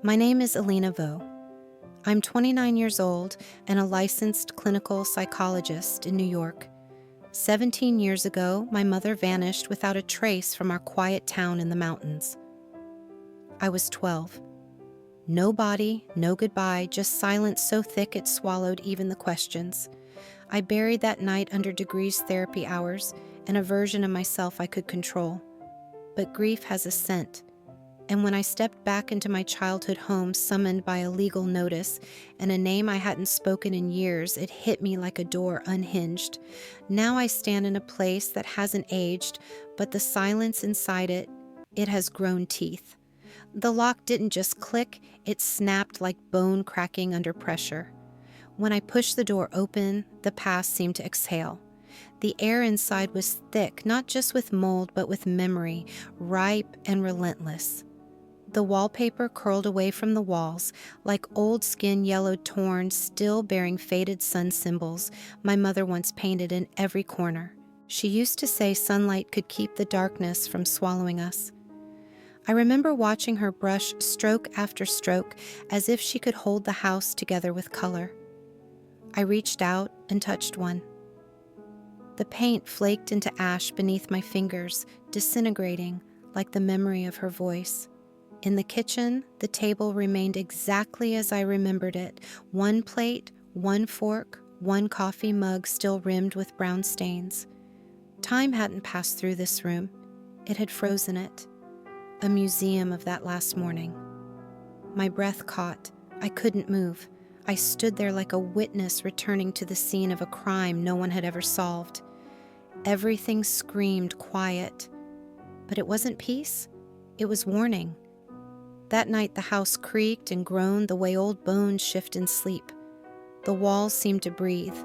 My name is Alina Vo. I'm 29 years old and a licensed clinical psychologist in New York. 17 years ago, my mother vanished without a trace from our quiet town in the mountains. I was 12. No body, no goodbye, just silence so thick it swallowed even the questions. I buried that night under Degree's therapy hours and a version of myself I could control. But grief has a scent, and when I stepped back into my childhood home summoned by a legal notice and a name I hadn't spoken in years, it hit me like a door unhinged. Now I stand in a place that hasn't aged, but the silence inside it has grown teeth. The lock didn't just click, it snapped like bone cracking under pressure. When I pushed the door open, the past seemed to exhale. The air inside was thick, not just with mold, but with memory, ripe and relentless. The wallpaper curled away from the walls, like old skin yellowed torn, still bearing faded sun symbols my mother once painted in every corner. She used to say sunlight could keep the darkness from swallowing us. I remember watching her brush stroke after stroke as if she could hold the house together with color. I reached out and touched one. The paint flaked into ash beneath my fingers, disintegrating like the memory of her voice. In the kitchen, the table remained exactly as I remembered it. One plate, one fork, one coffee mug still rimmed with brown stains. Time hadn't passed through this room. It had frozen it. A museum of that last morning. My breath caught. I couldn't move. I stood there like a witness returning to the scene of a crime no one had ever solved. Everything screamed quiet. But it wasn't peace. It was warning. That night the house creaked and groaned the way old bones shift in sleep. The walls seemed to breathe.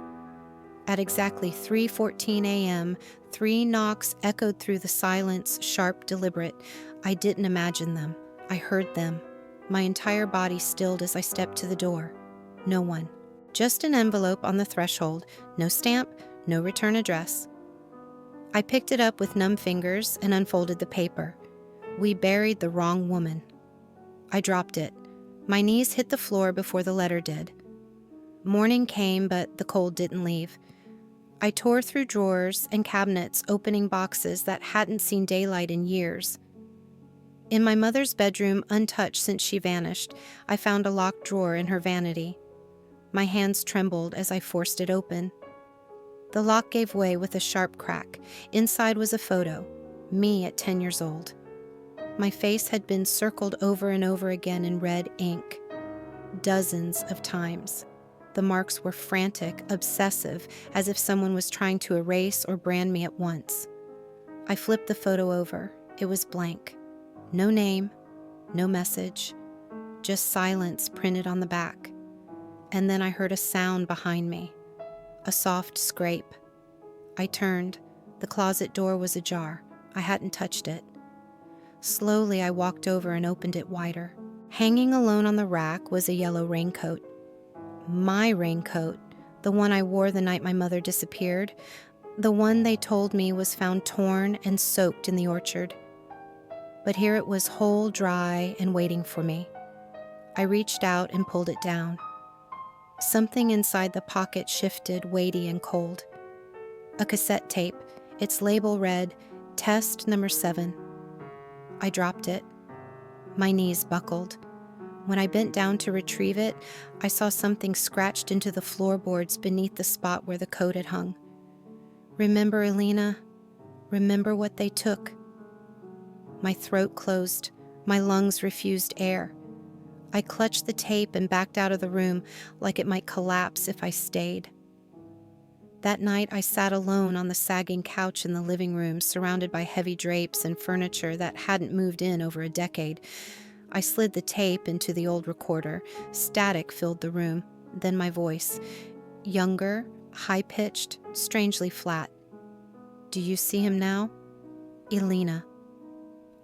At exactly 3:14 a.m., 3 knocks echoed through the silence, sharp, deliberate. I didn't imagine them. I heard them. My entire body stilled as I stepped to the door. No one. Just an envelope on the threshold. No stamp, no return address. I picked it up with numb fingers and unfolded the paper. We buried the wrong woman. I dropped it. My knees hit the floor before the letter did. Morning came, but the cold didn't leave. I tore through drawers and cabinets, opening boxes that hadn't seen daylight in years. In my mother's bedroom, untouched since she vanished, I found a locked drawer in her vanity. My hands trembled as I forced it open. The lock gave way with a sharp crack. Inside was a photo, me at 10 years old. My face had been circled over and over again in red ink, dozens of times. The marks were frantic, obsessive, as if someone was trying to erase or brand me at once. I flipped the photo over. It was blank. No name, no message, just silence printed on the back. And then I heard a sound behind me, a soft scrape. I turned. The closet door was ajar. I hadn't touched it. Slowly, I walked over and opened it wider. Hanging alone on the rack was a yellow raincoat. My raincoat, the one I wore the night my mother disappeared, the one they told me was found torn and soaked in the orchard. But here it was whole, dry, and waiting for me. I reached out and pulled it down. Something inside the pocket shifted, weighty and cold. A cassette tape. Its label read, Test number 7. I dropped it. My knees buckled. When I bent down to retrieve it, I saw something scratched into the floorboards beneath the spot where the coat had hung. Remember, Alina? Remember what they took? My throat closed. My lungs refused air. I clutched the tape and backed out of the room like it might collapse if I stayed. That night, I sat alone on the sagging couch in the living room, surrounded by heavy drapes and furniture that hadn't moved in over a decade. I slid the tape into the old recorder. Static filled the room. Then my voice. Younger, high-pitched, strangely flat. Do you see him now? Alina.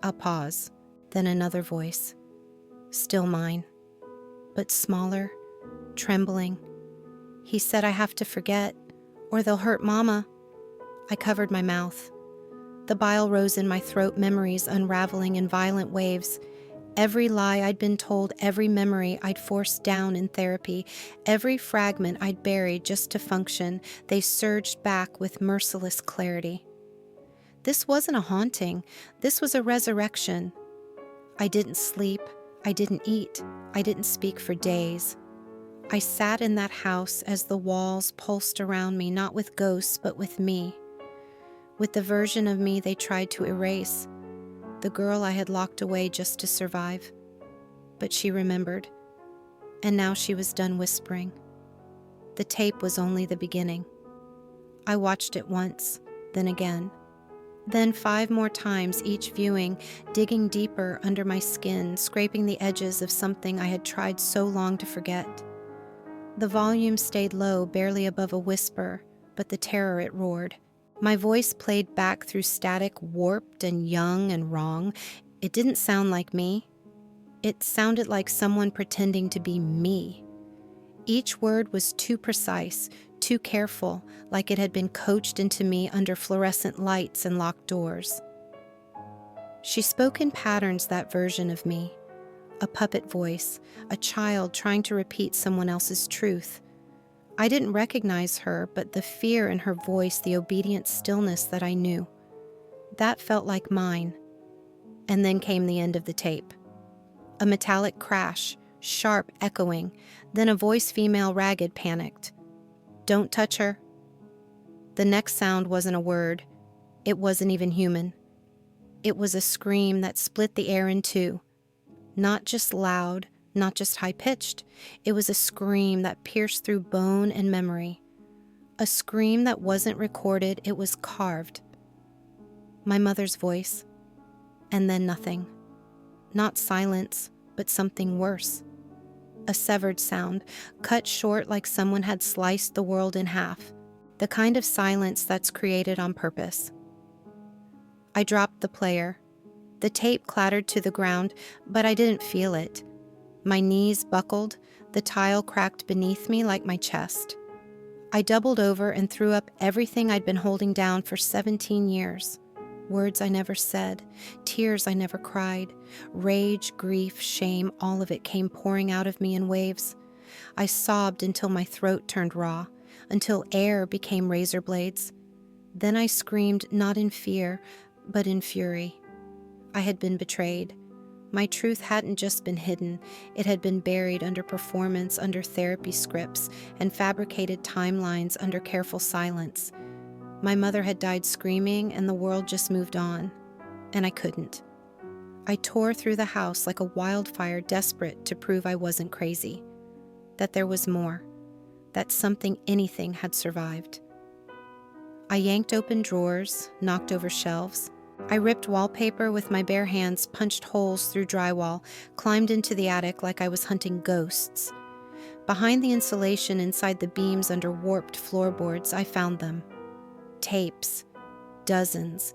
A pause. Then another voice. Still mine. But smaller, trembling. He said I have to forget, or they'll hurt Mama. I covered my mouth. The bile rose in my throat, memories unraveling in violent waves. Every lie I'd been told, every memory I'd forced down in therapy, every fragment I'd buried just to function, they surged back with merciless clarity. This wasn't a haunting. This was a resurrection. I didn't sleep. I didn't eat. I didn't speak for days. I sat in that house as the walls pulsed around me, not with ghosts, but with me. With the version of me they tried to erase, the girl I had locked away just to survive. But she remembered, and now she was done whispering. The tape was only the beginning. I watched it once, then again. Then 5 more times, each viewing, digging deeper under my skin, scraping the edges of something I had tried so long to forget. The volume stayed low, barely above a whisper, but the terror it roared. My voice played back through static, warped and young and wrong. It didn't sound like me. It sounded like someone pretending to be me. Each word was too precise, too careful, like it had been coached into me under fluorescent lights and locked doors. She spoke in patterns, that version of me. A puppet voice, a child trying to repeat someone else's truth. I didn't recognize her, but the fear in her voice, the obedient stillness that I knew. That felt like mine. And then came the end of the tape. A metallic crash, sharp, echoing, then a voice, female, ragged, panicked. "Don't touch her." The next sound wasn't a word. It wasn't even human. It was a scream that split the air in two. Not just loud, not just high-pitched. It was a scream that pierced through bone and memory. A scream that wasn't recorded, it was carved. My mother's voice. And then nothing. Not silence, but something worse. A severed sound, cut short like someone had sliced the world in half. The kind of silence that's created on purpose. I dropped the player. The tape clattered to the ground, but I didn't feel it. My knees buckled, the tile cracked beneath me like my chest. I doubled over and threw up everything I'd been holding down for 17 years. Words I never said, tears I never cried, rage, grief, shame, all of it came pouring out of me in waves. I sobbed until my throat turned raw, until air became razor blades. Then I screamed not in fear, but in fury. I had been betrayed. My truth hadn't just been hidden, it had been buried under performance, under therapy scripts, and fabricated timelines under careful silence. My mother had died screaming, and the world just moved on. And I couldn't. I tore through the house like a wildfire, desperate to prove I wasn't crazy. That there was more. That something, anything, had survived. I yanked open drawers, knocked over shelves. I ripped wallpaper with my bare hands, punched holes through drywall, climbed into the attic like I was hunting ghosts. Behind the insulation, inside the beams under warped floorboards, I found them. Tapes. Dozens.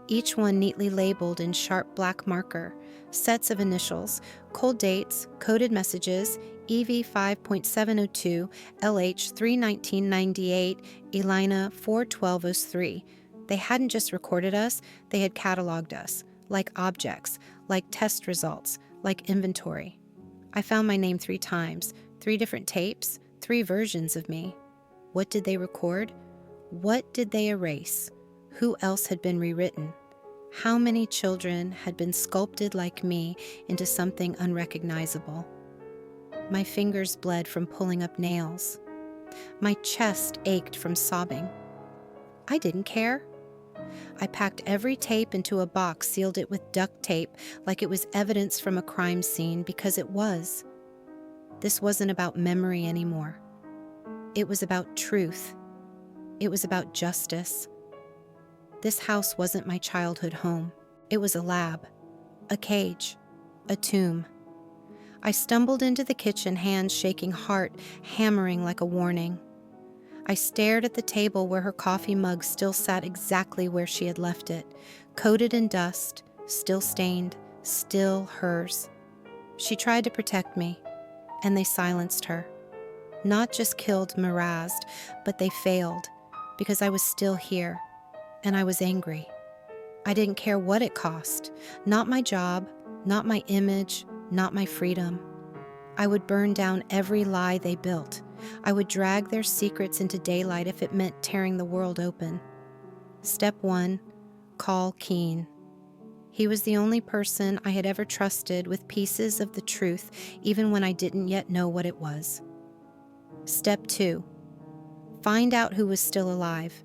Each one neatly labeled in sharp black marker. Sets of initials, cold dates, coded messages, EV 5.702, LH 31998, Elina 41203. They hadn't just recorded us, they had cataloged us, like objects, like test results, like inventory. I found my name 3 times, 3 different tapes, 3 versions of me. What did they record? What did they erase? Who else had been rewritten? How many children had been sculpted like me into something unrecognizable? My fingers bled from pulling up nails. My chest ached from sobbing. I didn't care. I packed every tape into a box, sealed it with duct tape like it was evidence from a crime scene, because it was. This wasn't about memory anymore. It was about truth. It was about justice. This house wasn't my childhood home. It was a lab, a cage, a tomb. I stumbled into the kitchen, hands shaking, heart hammering like a warning. I stared at the table where her coffee mug still sat exactly where she had left it, coated in dust, still stained, still hers. She tried to protect me, and they silenced her. Not just killed Mirazed, but they failed, because I was still here, and I was angry. I didn't care what it cost. Not my job, not my image, not my freedom. I would burn down every lie they built. I would drag their secrets into daylight if it meant tearing the world open. Step 1, call Keen. He was the only person I had ever trusted with pieces of the truth, even when I didn't yet know what it was. Step 2, find out who was still alive.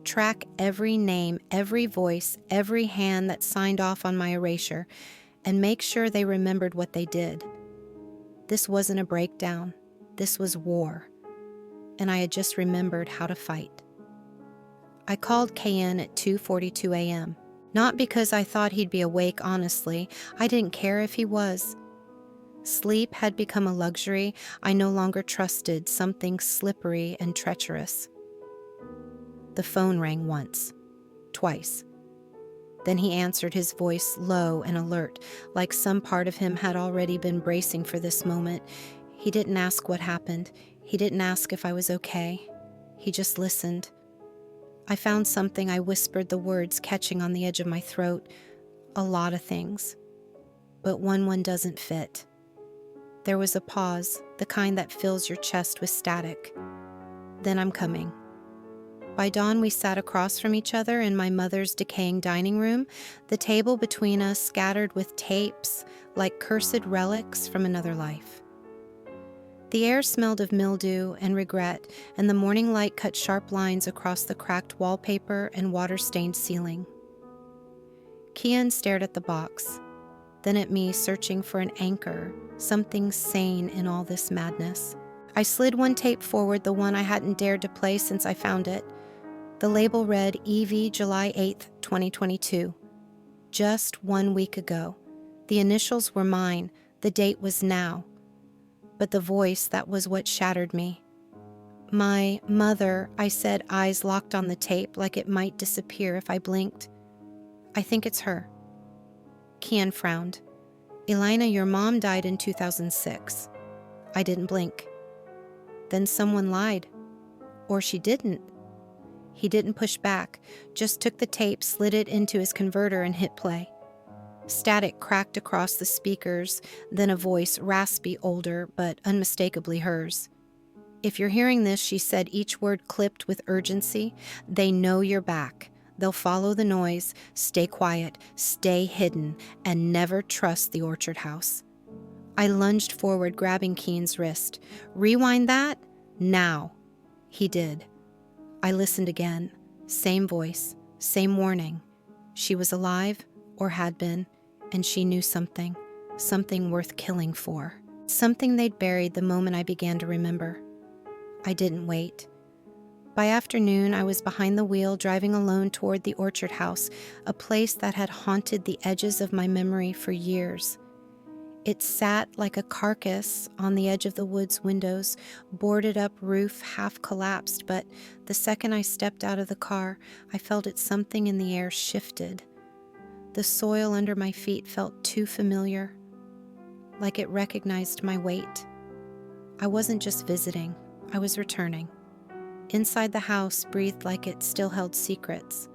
Track every name, every voice, every hand that signed off on my erasure, and make sure they remembered what they did. This wasn't a breakdown. This was war. And I had just remembered how to fight. I called KN at 2:42 a.m. Not because I thought he'd be awake, honestly. I didn't care if he was. Sleep had become a luxury I no longer trusted, something slippery and treacherous. The phone rang once, twice. Then he answered, his voice low and alert, like some part of him had already been bracing for this moment. He didn't ask what happened. He didn't ask if I was okay. He just listened. I found something. I whispered the words, catching on the edge of my throat. A lot of things. But one doesn't fit. There was a pause, the kind that fills your chest with static. Then I'm coming. By dawn, we sat across from each other in my mother's decaying dining room, the table between us scattered with tapes like cursed relics from another life. The air smelled of mildew and regret, and the morning light cut sharp lines across the cracked wallpaper and water-stained ceiling. Kian stared at the box, then at me, searching for an anchor, something sane in all this madness. I slid one tape forward, the one I hadn't dared to play since I found it. The label read EV July 8th, 2022. Just 1 week ago. The initials were mine. The date was now. But the voice, that was what shattered me. My mother, I said, eyes locked on the tape like it might disappear if I blinked. I think it's her. Kian frowned. Elena, your mom died in 2006. I didn't blink. Then someone lied. Or she didn't. He didn't push back, just took the tape, slid it into his converter, and hit play. Static cracked across the speakers, then a voice, raspy, older, but unmistakably hers. If you're hearing this, she said, each word clipped with urgency, they know you're back. They'll follow the noise, stay quiet, stay hidden, and never trust the orchard house. I lunged forward, grabbing Keen's wrist. Rewind that? Now. He did. I listened again. Same voice, same warning. She was alive, or had been, and she knew something worth killing for. Something they'd buried the moment I began to remember. I didn't wait. By afternoon, I was behind the wheel, driving alone toward the orchard house, a place that had haunted the edges of my memory for years. It sat like a carcass on the edge of the wood's windows, boarded up roof half collapsed, but the second I stepped out of the car, I felt it something in the air shifted. The soil under my feet felt too familiar, like it recognized my weight. I wasn't just visiting, I was returning. Inside the house breathed like it still held secrets.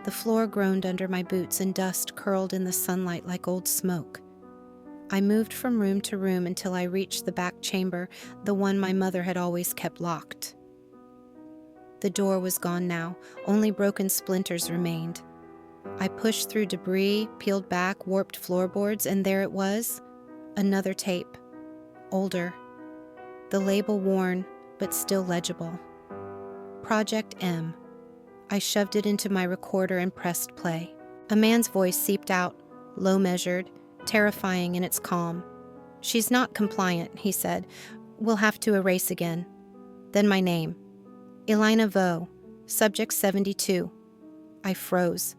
The floor groaned under my boots and dust curled in the sunlight like old smoke. I moved from room to room until I reached the back chamber, the one my mother had always kept locked. The door was gone now, only broken splinters remained. I pushed through debris, peeled back warped floorboards, and there it was, another tape, older. The label worn, but still legible. Project M. I shoved it into my recorder and pressed play. A man's voice seeped out, low-measured, terrifying in its calm. She's not compliant, he said. We'll have to erase again. Then my name. Elena Vo, subject 72. I froze.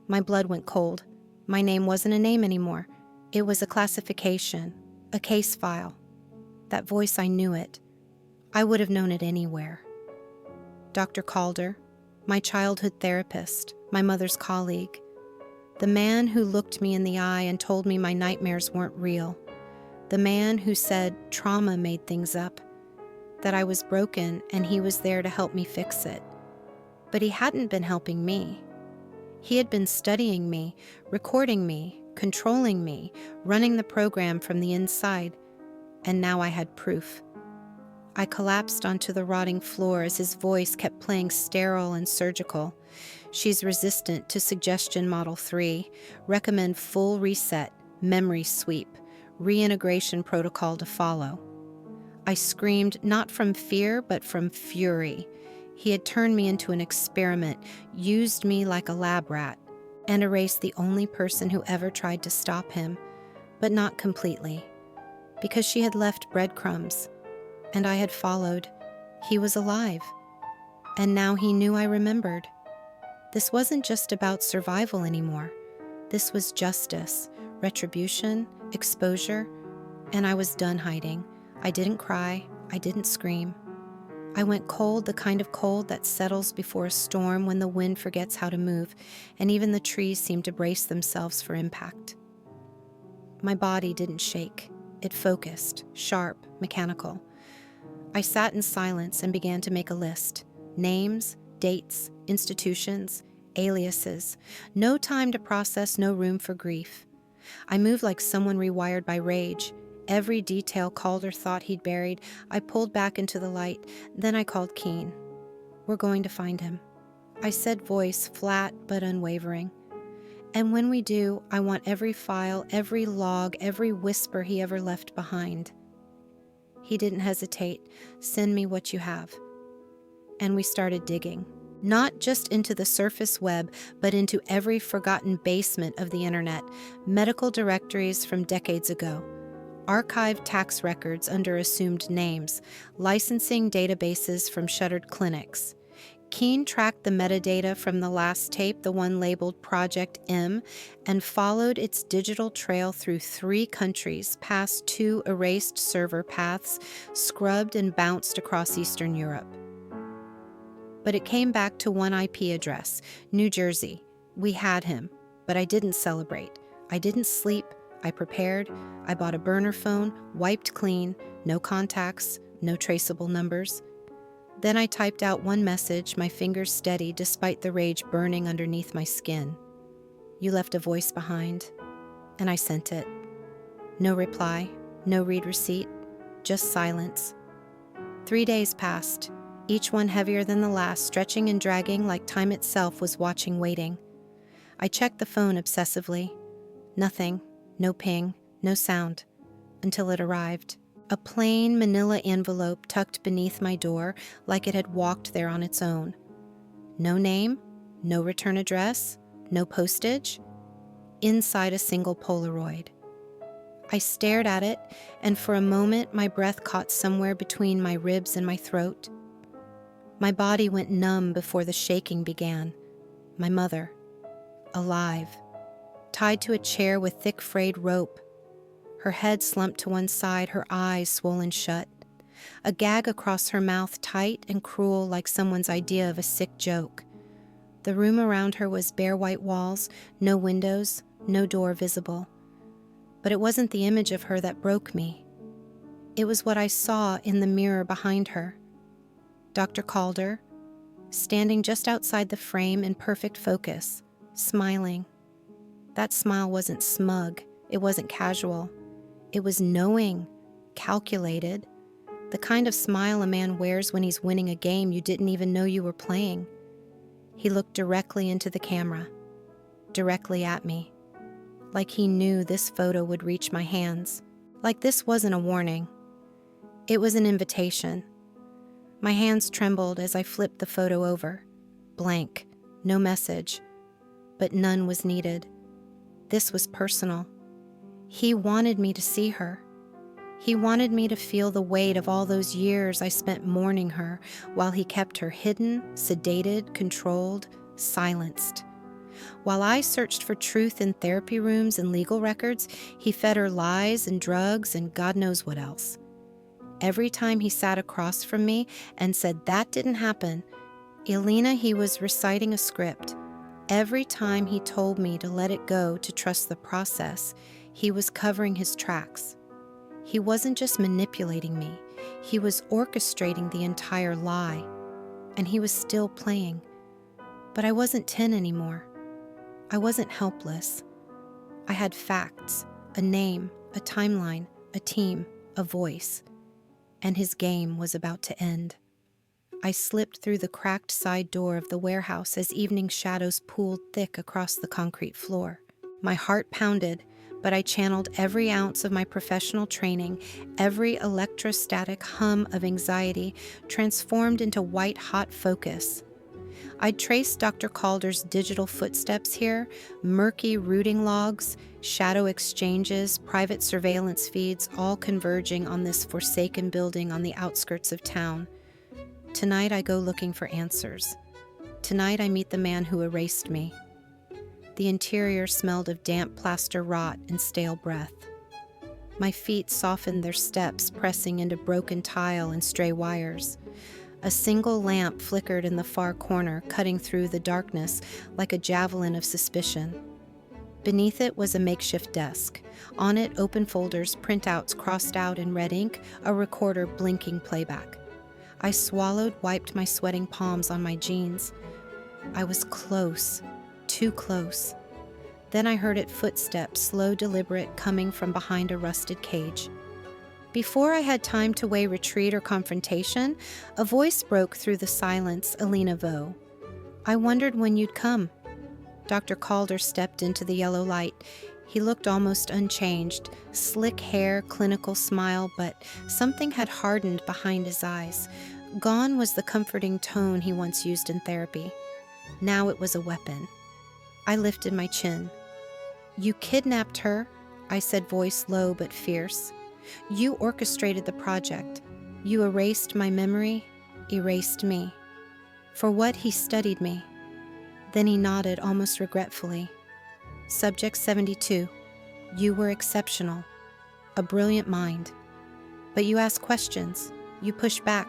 My blood went cold. My name wasn't a name anymore. It was a classification, a case file. That voice, I knew it. I would have known it anywhere. Dr. Calder, my childhood therapist, my mother's colleague. The man who looked me in the eye and told me my nightmares weren't real. The man who said trauma made things up, that I was broken and he was there to help me fix it. But he hadn't been helping me. He had been studying me, recording me, controlling me, running the program from the inside. And now I had proof. I collapsed onto the rotting floor as his voice kept playing sterile and surgical. She's resistant to suggestion model 3. Recommend full reset, memory sweep, reintegration protocol to follow. I screamed not from fear, but from fury. He had turned me into an experiment, used me like a lab rat, and erased the only person who ever tried to stop him, but not completely, because she had left breadcrumbs, and I had followed. He was alive, and now he knew I remembered. This wasn't just about survival anymore. This was justice, retribution, exposure, and I was done hiding. I didn't cry. I didn't scream. I went cold, the kind of cold that settles before a storm when the wind forgets how to move, and even the trees seem to brace themselves for impact. My body didn't shake. It focused, sharp, mechanical. I sat in silence and began to make a list. Names, dates, institutions, aliases. No time to process, no room for grief. I moved like someone rewired by rage. Every detail Calder thought he'd buried, I pulled back into the light. Then I called Keen. We're going to find him. I said, voice flat but unwavering. And when we do, I want every file, every log, every whisper he ever left behind. He didn't hesitate. Send me what you have. And we started digging. Not just into the surface web, but into every forgotten basement of the internet. Medical directories from decades ago. Archived tax records under assumed names. Licensing databases from shuttered clinics. Keen tracked the metadata from the last tape, the one labeled Project M, and followed its digital trail through 3 countries, past 2 erased server paths, scrubbed and bounced across Eastern Europe. But it came back to one IP address, New Jersey. We had him, but I didn't celebrate. I didn't sleep. I prepared. I bought a burner phone, wiped clean, no contacts, no traceable numbers. Then I typed out one message, my fingers steady despite the rage burning underneath my skin. You left a voice behind, and I sent it. No reply, no read receipt, just silence. 3 days passed, each one heavier than the last, stretching and dragging like time itself was watching, waiting. I checked the phone obsessively. Nothing, no ping, no sound, until it arrived. A plain manila envelope tucked beneath my door like it had walked there on its own. No name, no return address, no postage. Inside a single Polaroid. I stared at it, and for a moment my breath caught somewhere between my ribs and my throat. My body went numb before the shaking began. My mother, alive, tied to a chair with thick frayed rope. Her head slumped to one side, her eyes swollen shut. A gag across her mouth, tight and cruel like someone's idea of a sick joke. The room around her was bare white walls, no windows, no door visible. But it wasn't the image of her that broke me. It was what I saw in the mirror behind her. Dr. Calder, standing just outside the frame in perfect focus, smiling. That smile wasn't smug, it wasn't casual. It was knowing, calculated, the kind of smile a man wears when he's winning a game you didn't even know you were playing. He looked directly into the camera, directly at me, like he knew this photo would reach my hands, like this wasn't a warning. It was an invitation. My hands trembled as I flipped the photo over. Blank, no message, but none was needed. This was personal. He wanted me to see her. He wanted me to feel the weight of all those years I spent mourning her while he kept her hidden, sedated, controlled, silenced. While I searched for truth in therapy rooms and legal records, he fed her lies and drugs and God knows what else. Every time he sat across from me and said that didn't happen, Elena, he was reciting a script. Every time he told me to let it go, to trust the process, he was covering his tracks. He wasn't just manipulating me, he was orchestrating the entire lie. And he was still playing. But I wasn't 10 anymore. I wasn't helpless. I had facts, a name, a timeline, a team, a voice. And his game was about to end. I slipped through the cracked side door of the warehouse as evening shadows pooled thick across the concrete floor. My heart pounded, but I channeled every ounce of my professional training, every electrostatic hum of anxiety transformed into white-hot focus. I'd traced Dr. Calder's digital footsteps here, murky routing logs, shadow exchanges, private surveillance feeds, all converging on this forsaken building on the outskirts of town. Tonight I go looking for answers. Tonight I meet the man who erased me. The interior smelled of damp plaster rot and stale breath. My feet softened their steps, pressing into broken tile and stray wires. A single lamp flickered in the far corner, cutting through the darkness like a javelin of suspicion. Beneath it was a makeshift desk. On it, open folders, printouts crossed out in red ink, a recorder blinking playback. I swallowed, wiped my sweating palms on my jeans. I was close, too close. Then I heard it footsteps, slow, deliberate, coming from behind a rusted cage. Before I had time to weigh retreat or confrontation, a voice broke through the silence, Alina Vo. I wondered when you'd come. Dr. Calder stepped into the yellow light. He looked almost unchanged, slick hair, clinical smile, but something had hardened behind his eyes. Gone was the comforting tone he once used in therapy. Now it was a weapon. I lifted my chin. You kidnapped her, I said, voice low but fierce. You orchestrated the project. You erased my memory, erased me. For what, he studied me. Then he nodded almost regretfully. Subject 72. You were exceptional. A brilliant mind. But you asked questions. You pushed back.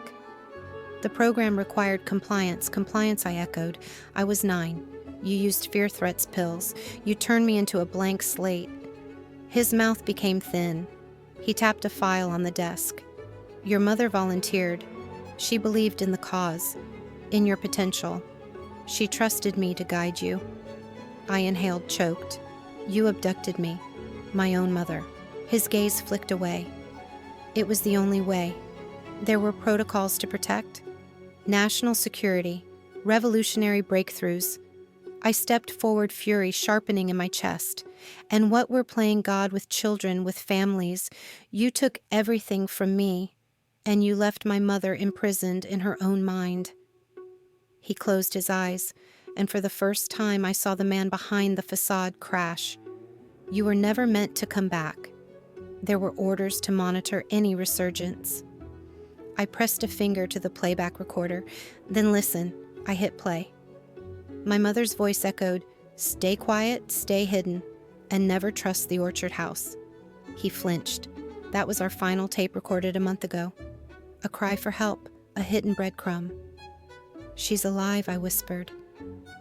The program required compliance. Compliance, I echoed. I was 9. You used fear threats pills. You turned me into a blank slate. His mouth became thin. He tapped a file on the desk. Your mother volunteered. She believed in the cause, in your potential. She trusted me to guide you. I inhaled, choked. You abducted me, my own mother. His gaze flicked away. It was the only way. There were protocols to protect. National security, revolutionary breakthroughs. I stepped forward, fury sharpening in my chest. And what we're playing God with children, with families. You took everything from me, and you left my mother imprisoned in her own mind. He closed his eyes, and for the first time I saw the man behind the facade crash. You were never meant to come back. There were orders to monitor any resurgence. I pressed a finger to the playback recorder. Then listen, I hit play. My mother's voice echoed, stay quiet, stay hidden, and never trust the orchard house. He flinched. That was our final tape recorded a month ago. A cry for help, a hidden breadcrumb. She's alive, I whispered.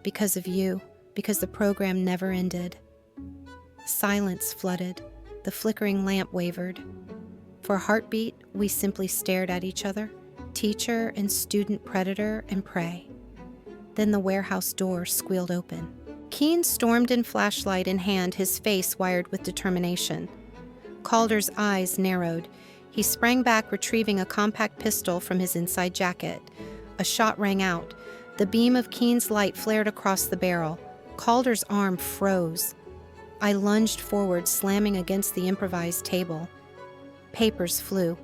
Because of you, because the program never ended. Silence flooded. The flickering lamp wavered. For a heartbeat, we simply stared at each other, teacher and student, predator and prey. Then the warehouse door squealed open. Keen stormed in, flashlight in hand, his face wired with determination. Calder's eyes narrowed. He sprang back, retrieving a compact pistol from his inside jacket. A shot rang out. The beam of Keen's light flared across the barrel. Calder's arm froze. I lunged forward, slamming against the improvised table. Papers flew.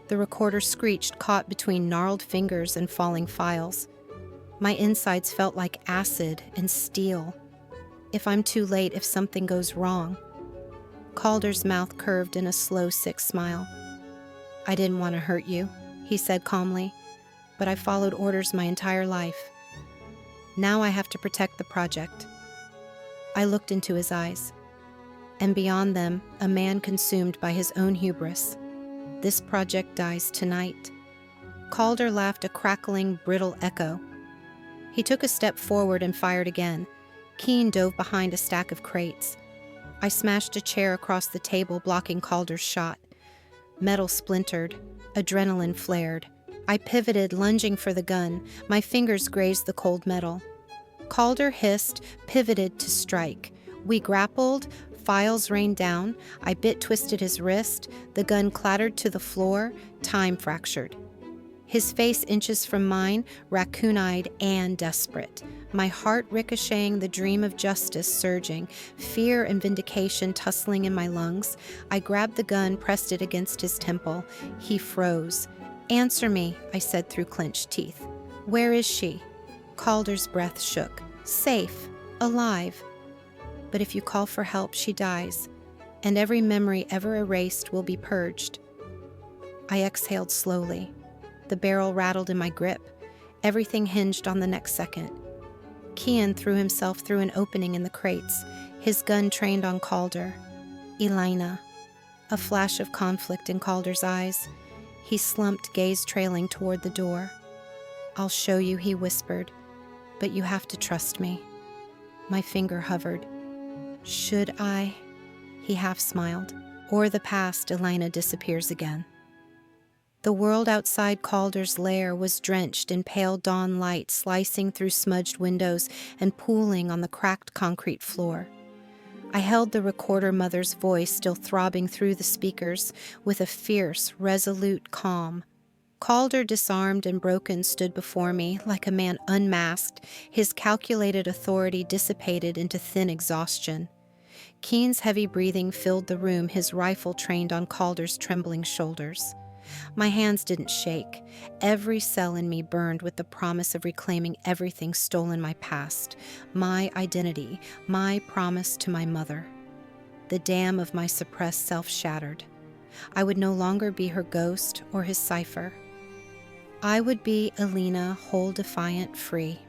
The recorder screeched, caught between gnarled fingers and falling files. My insides felt like acid and steel. If I'm too late, if something goes wrong. Calder's mouth curved in a slow, sick smile. I didn't want to hurt you, he said calmly, but I followed orders my entire life. Now I have to protect the project. I looked into his eyes, and beyond them, a man consumed by his own hubris. This project dies tonight. Calder laughed, a crackling, brittle echo. He took a step forward and fired again. Keen dove behind a stack of crates. I smashed a chair across the table, blocking Calder's shot. Metal splintered. Adrenaline flared. I pivoted, lunging for the gun. My fingers grazed the cold metal. Calder hissed, pivoted to strike. We grappled, Files rained down. I bit-twisted his wrist. The gun clattered to the floor. Time fractured. His face inches from mine, raccoon-eyed and desperate. My heart ricocheting, the dream of justice surging, fear and vindication tussling in my lungs. I grabbed the gun, pressed it against his temple. He froze. "Answer me," I said through clenched teeth. "Where is she?" Calder's breath shook. "Safe. Alive. But if you call for help, she dies, and every memory ever erased will be purged." I exhaled slowly. The barrel rattled in my grip. Everything hinged on the next second. Kian threw himself through an opening in the crates, his gun trained on Calder. Elena. A flash of conflict in Calder's eyes. He slumped, gaze trailing toward the door. "I'll show you," he whispered, "but you have to trust me." My finger hovered. "Should I?" He half smiled. "Or the past," Elena disappears again. The world outside Calder's lair was drenched in pale dawn light, slicing through smudged windows and pooling on the cracked concrete floor. I held the recorder mother's voice still throbbing through the speakers with a fierce, resolute calm. Calder, disarmed and broken, stood before me like a man unmasked, his calculated authority dissipated into thin exhaustion. Keen's heavy breathing filled the room, his rifle trained on Calder's trembling shoulders. My hands didn't shake. Every cell in me burned with the promise of reclaiming everything stolen my past, my identity, my promise to my mother. The dam of my suppressed self shattered. I would no longer be her ghost or his cipher. I would be Elena, whole, defiant, free.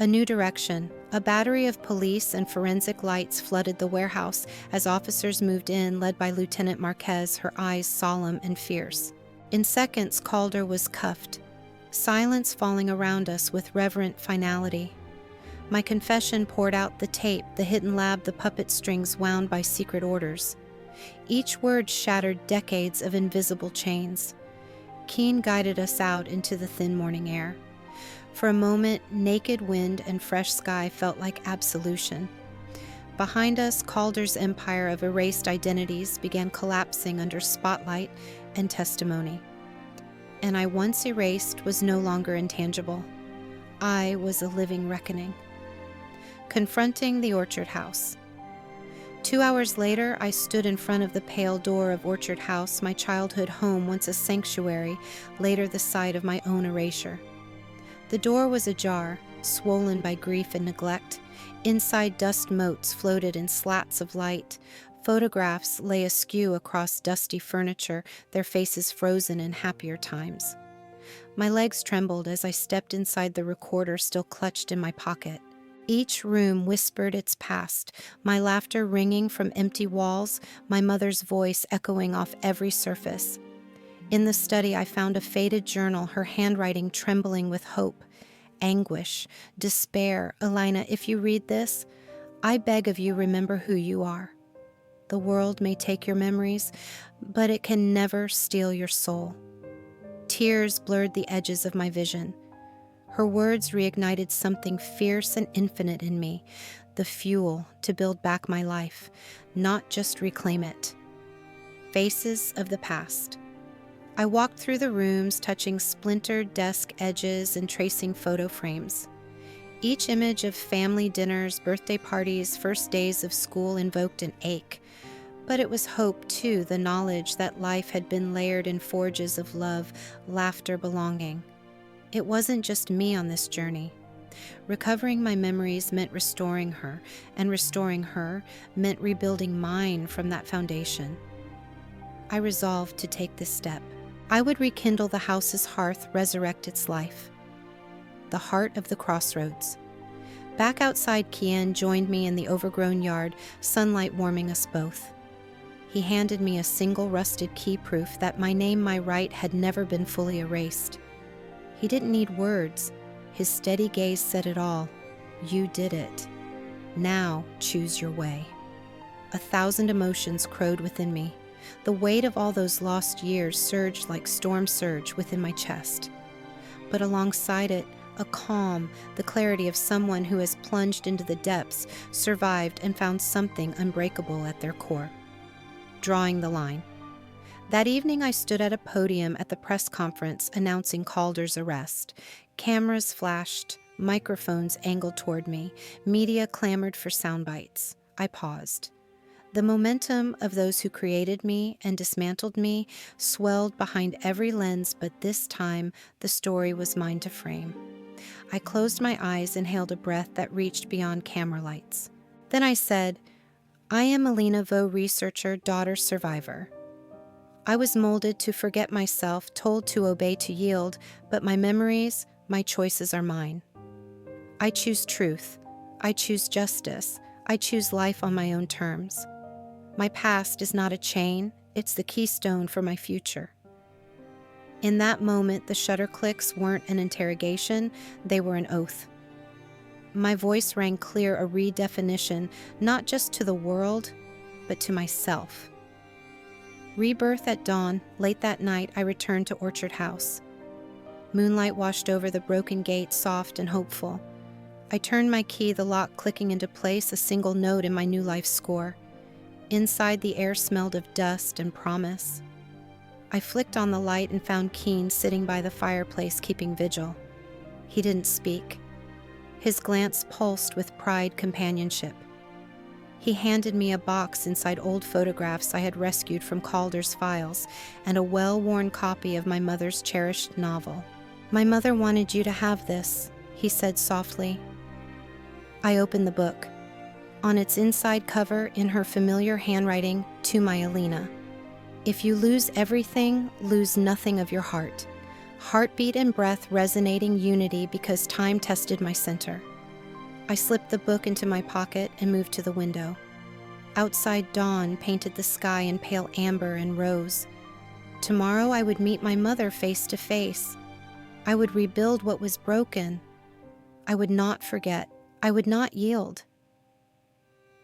A new direction. A battery of police and forensic lights flooded the warehouse as officers moved in, led by Lieutenant Marquez, her eyes solemn and fierce. In seconds, Calder was cuffed, silence falling around us with reverent finality. My confession poured out the tape, the hidden lab, the puppet strings wound by secret orders. Each word shattered decades of invisible chains. Keen guided us out into the thin morning air. For a moment, naked wind and fresh sky felt like absolution. Behind us, Calder's empire of erased identities began collapsing under spotlight and testimony. And I, once erased, was no longer intangible. I was a living reckoning. Confronting the orchard house. 2 hours later, I stood in front of the pale door of Orchard House, my childhood home, once a sanctuary, later the site of my own erasure. The door was ajar, swollen by grief and neglect. Inside, dust motes floated in slats of light. Photographs lay askew across dusty furniture, their faces frozen in happier times. My legs trembled as I stepped inside the recorder still clutched in my pocket. Each room whispered its past, my laughter ringing from empty walls, my mother's voice echoing off every surface. In the study, I found a faded journal, her handwriting trembling with hope, anguish, despair. "Elena, if you read this, I beg of you, remember who you are. The world may take your memories, but it can never steal your soul." Tears blurred the edges of my vision. Her words reignited something fierce and infinite in me, the fuel to build back my life, not just reclaim it. Faces of the past. I walked through the rooms, touching splintered desk edges and tracing photo frames. Each image of family dinners, birthday parties, first days of school invoked an ache. But it was hope, too, the knowledge that life had been layered in forges of love, laughter, belonging. It wasn't just me on this journey. Recovering my memories meant restoring her, and restoring her meant rebuilding mine from that foundation. I resolved to take this step. I would rekindle the house's hearth, resurrect its life. The heart of the crossroads. Back outside, Kian joined me in the overgrown yard, sunlight warming us both. He handed me a single rusted key, proof that my name, my right, had never been fully erased. He didn't need words. His steady gaze said it all. "You did it. Now choose your way." 1,000 emotions crowed within me. The weight of all those lost years surged like storm surge within my chest. But alongside it, a calm, the clarity of someone who has plunged into the depths, survived, and found something unbreakable at their core. Drawing the line. That evening, I stood at a podium at the press conference announcing Calder's arrest. Cameras flashed, microphones angled toward me, media clamored for sound bites. I paused. The momentum of those who created me and dismantled me swelled behind every lens, but this time the story was mine to frame. I closed my eyes and hailed a breath that reached beyond camera lights. Then I said, I am Alina Vo researcher, daughter, survivor. I was molded to forget myself, told to obey, to yield, but my memories, my choices are mine. I choose truth. I choose justice. I choose life on my own terms. My past is not a chain, it's the keystone for my future. In that moment, the shutter clicks weren't an interrogation, they were an oath. My voice rang clear, a redefinition, not just to the world, but to myself. Rebirth at dawn, late that night, I returned to Orchard House. Moonlight washed over the broken gate, soft and hopeful. I turned my key, the lock clicking into place, a single note in my new life score. Inside, the air smelled of dust and promise. I flicked on the light and found Keen sitting by the fireplace keeping vigil. He didn't speak. His glance pulsed with pride, companionship. He handed me a box inside old photographs I had rescued from Calder's files and a well-worn copy of my mother's cherished novel. My mother wanted you to have this, he said softly. I opened the book. On its inside cover, in her familiar handwriting, to my Alina. If you lose everything, lose nothing of your heart. Heartbeat and breath resonating unity because time tested my center. I slipped the book into my pocket and moved to the window. Outside, dawn painted the sky in pale amber and rose. Tomorrow I would meet my mother face to face. I would rebuild what was broken. I would not forget. I would not yield.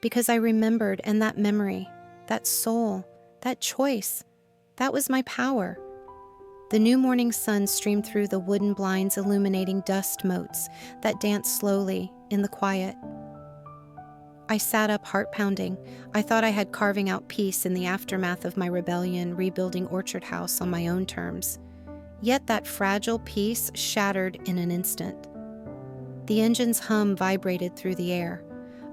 Because I remembered, and that memory, that soul, that choice, that was my power. The new morning sun streamed through the wooden blinds, illuminating dust motes that danced slowly in the quiet. I sat up, heart pounding. I thought I had carving out peace in the aftermath of my rebellion, rebuilding Orchard House on my own terms. Yet that fragile peace shattered in an instant. The engine's hum vibrated through the air.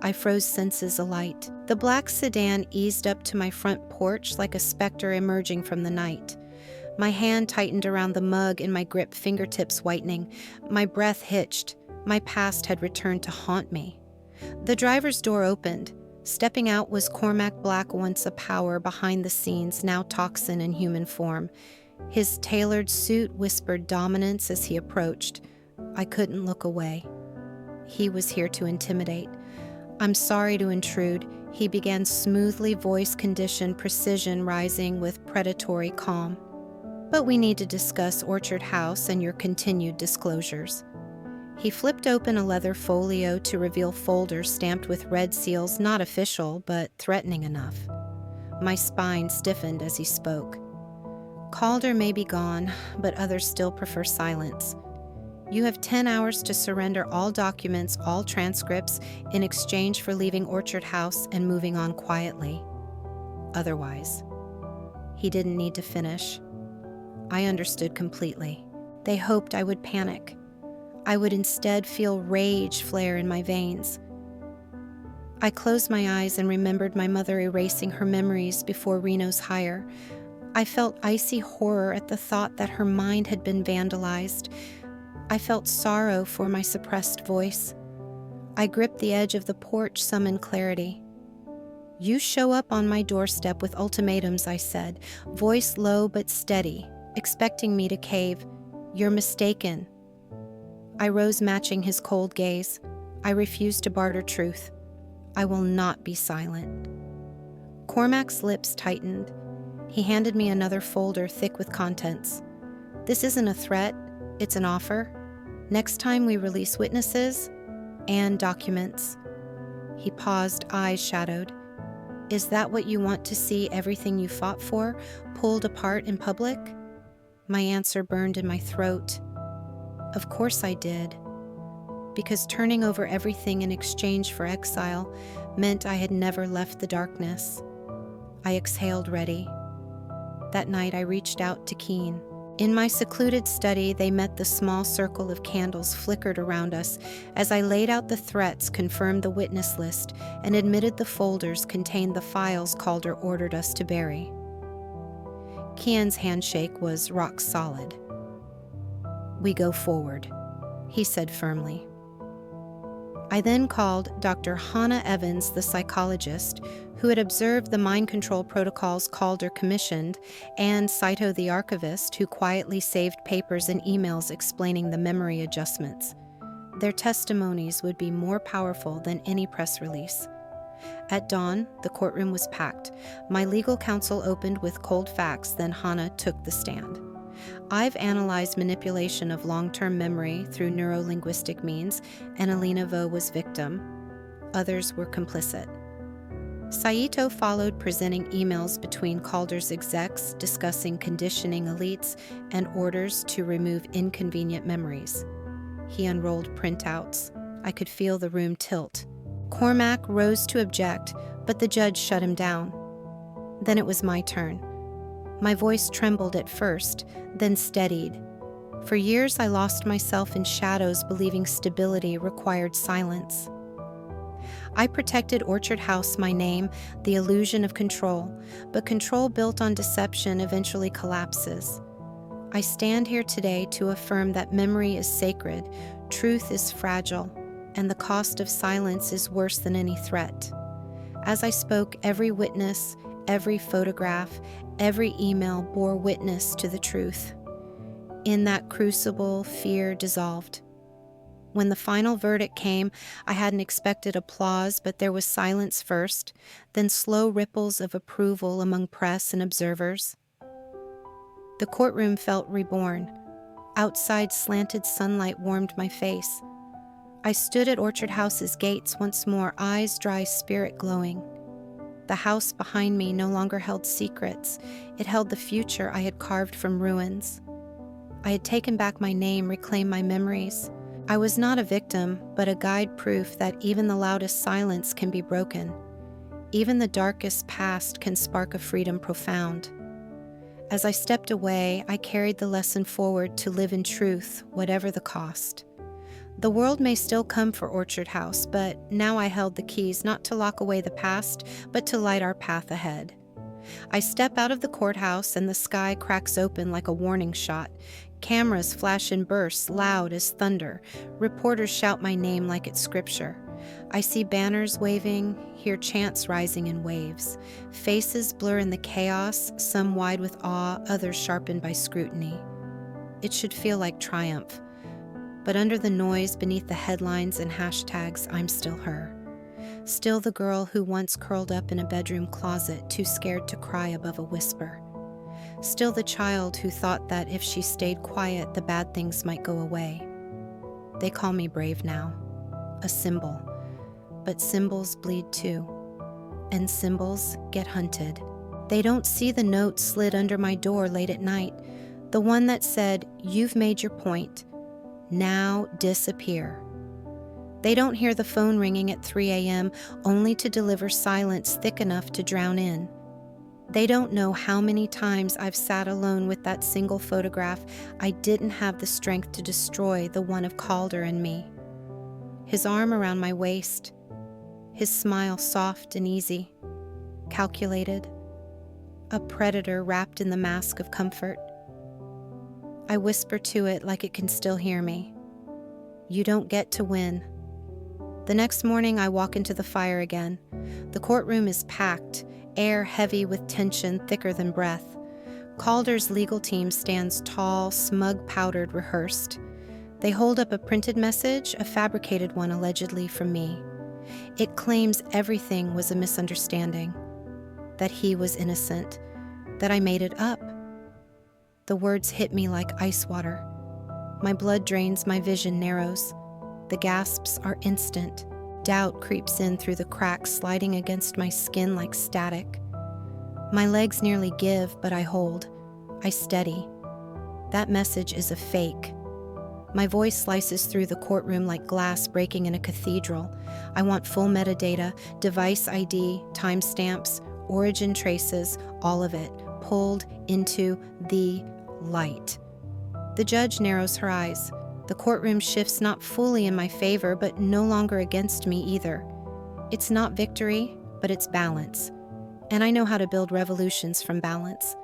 I froze, senses alight. The black sedan eased up to my front porch like a specter emerging from the night. My hand tightened around the mug in my grip, fingertips whitening. My breath hitched. My past had returned to haunt me. The driver's door opened. Stepping out was Cormac Black, once a power behind the scenes, now toxin in human form. His tailored suit whispered dominance as he approached. I couldn't look away. He was here to intimidate. I'm sorry to intrude, he began smoothly, voice conditioned, precision rising with predatory calm. But we need to discuss Orchard House and your continued disclosures. He flipped open a leather folio to reveal folders stamped with red seals, not official, but threatening enough. My spine stiffened as he spoke. Calder may be gone, but others still prefer silence. You have 10 hours to surrender all documents, all transcripts, in exchange for leaving Orchard House and moving on quietly. Otherwise. He didn't need to finish. I understood completely. They hoped I would panic. I would instead feel rage flare in my veins. I closed my eyes and remembered my mother erasing her memories before Reno's hire. I felt icy horror at the thought that her mind had been vandalized. I felt sorrow for my suppressed voice. I gripped the edge of the porch, summoned clarity. You show up on my doorstep with ultimatums, I said, voice low but steady, expecting me to cave. You're mistaken. I rose, matching his cold gaze. I refused to barter truth. I will not be silent. Cormac's lips tightened. He handed me another folder thick with contents. This isn't a threat, it's an offer. Next time we release witnesses and documents. He paused, eyes shadowed. Is that what you want to see everything you fought for, pulled apart in public? My answer burned in my throat. Of course I did. because turning over everything in exchange for exile meant I had never left the darkness. I exhaled ready. That night I reached out to Keen. In my secluded study, they met the small circle of candles flickered around us as I laid out the threats, confirmed the witness list, and admitted the folders contained the files Calder ordered us to bury. Kian's handshake was rock solid. "We go forward," he said firmly. I then called Dr. Hannah Evans, the psychologist, who had observed the mind control protocols Calder commissioned, and Saito, the archivist, who quietly saved papers and emails explaining the memory adjustments. Their testimonies would be more powerful than any press release. At dawn, the courtroom was packed. My legal counsel opened with cold facts, then Hannah took the stand. "I've analyzed manipulation of long-term memory through neurolinguistic means, and Alina Vo was victim. Others were complicit." Saito followed, presenting emails between Calder's execs discussing conditioning elites and orders to remove inconvenient memories. He unrolled printouts. I could feel the room tilt. Cormac rose to object, but the judge shut him down. Then it was my turn. My voice trembled at first, then steadied. For years I lost myself in shadows, believing stability required silence. I protected Orchard House, my name, the illusion of control, but control built on deception eventually collapses. I stand here today to affirm that memory is sacred, truth is fragile, and the cost of silence is worse than any threat. As I spoke, every witness, every photograph, every email bore witness to the truth. In that crucible, fear dissolved. When the final verdict came, I hadn't expected applause, but there was silence first, then slow ripples of approval among press and observers. The courtroom felt reborn. Outside, slanted sunlight warmed my face. I stood at Orchard House's gates once more, eyes dry, spirit glowing. The house behind me no longer held secrets. It held the future I had carved from ruins. I had taken back my name, reclaimed my memories. I was not a victim, but a guide, proof that even the loudest silence can be broken. Even the darkest past can spark a freedom profound. As I stepped away, I carried the lesson forward to live in truth, whatever the cost. The world may still come for Orchard House, but now I held the keys not to lock away the past, but to light our path ahead. I step out of the courthouse and the sky cracks open like a warning shot. Cameras flash in bursts, loud as thunder. Reporters shout my name like it's scripture. I see banners waving, hear chants rising in waves. Faces blur in the chaos, some wide with awe, others sharpened by scrutiny. It should feel like triumph. But under the noise, beneath the headlines and hashtags, I'm still her. Still the girl who once curled up in a bedroom closet, too scared to cry above a whisper. Still the child who thought that if she stayed quiet, the bad things might go away. They call me brave now, a symbol. But symbols bleed too, and symbols get hunted. They don't see the note slid under my door late at night, the one that said, "You've made your point. Now disappear." They don't hear the phone ringing at 3 a.m. only to deliver silence thick enough to drown in. They don't know how many times I've sat alone with that single photograph I didn't have the strength to destroy, the one of Calder and me. His arm around my waist, his smile soft and easy, calculated, a predator wrapped in the mask of comfort. I whisper to it like it can still hear me. You don't get to win. The next morning, I walk into the fire again. The courtroom is packed, air heavy with tension thicker than breath. Calder's legal team stands tall, smug, powdered, rehearsed. They hold up a printed message, a fabricated one allegedly from me. It claims everything was a misunderstanding, that he was innocent, that I made it up. The words hit me like ice water. My blood drains, my vision narrows. The gasps are instant. Doubt creeps in through the cracks, sliding against my skin like static. My legs nearly give, but I hold. I steady. That message is a fake. My voice slices through the courtroom like glass breaking in a cathedral. I want full metadata, device ID, timestamps, origin traces, all of it, pulled into the light. The judge narrows her eyes. The courtroom shifts not fully in my favor, but no longer against me either. It's not victory, but it's balance. And I know how to build revolutions from balance.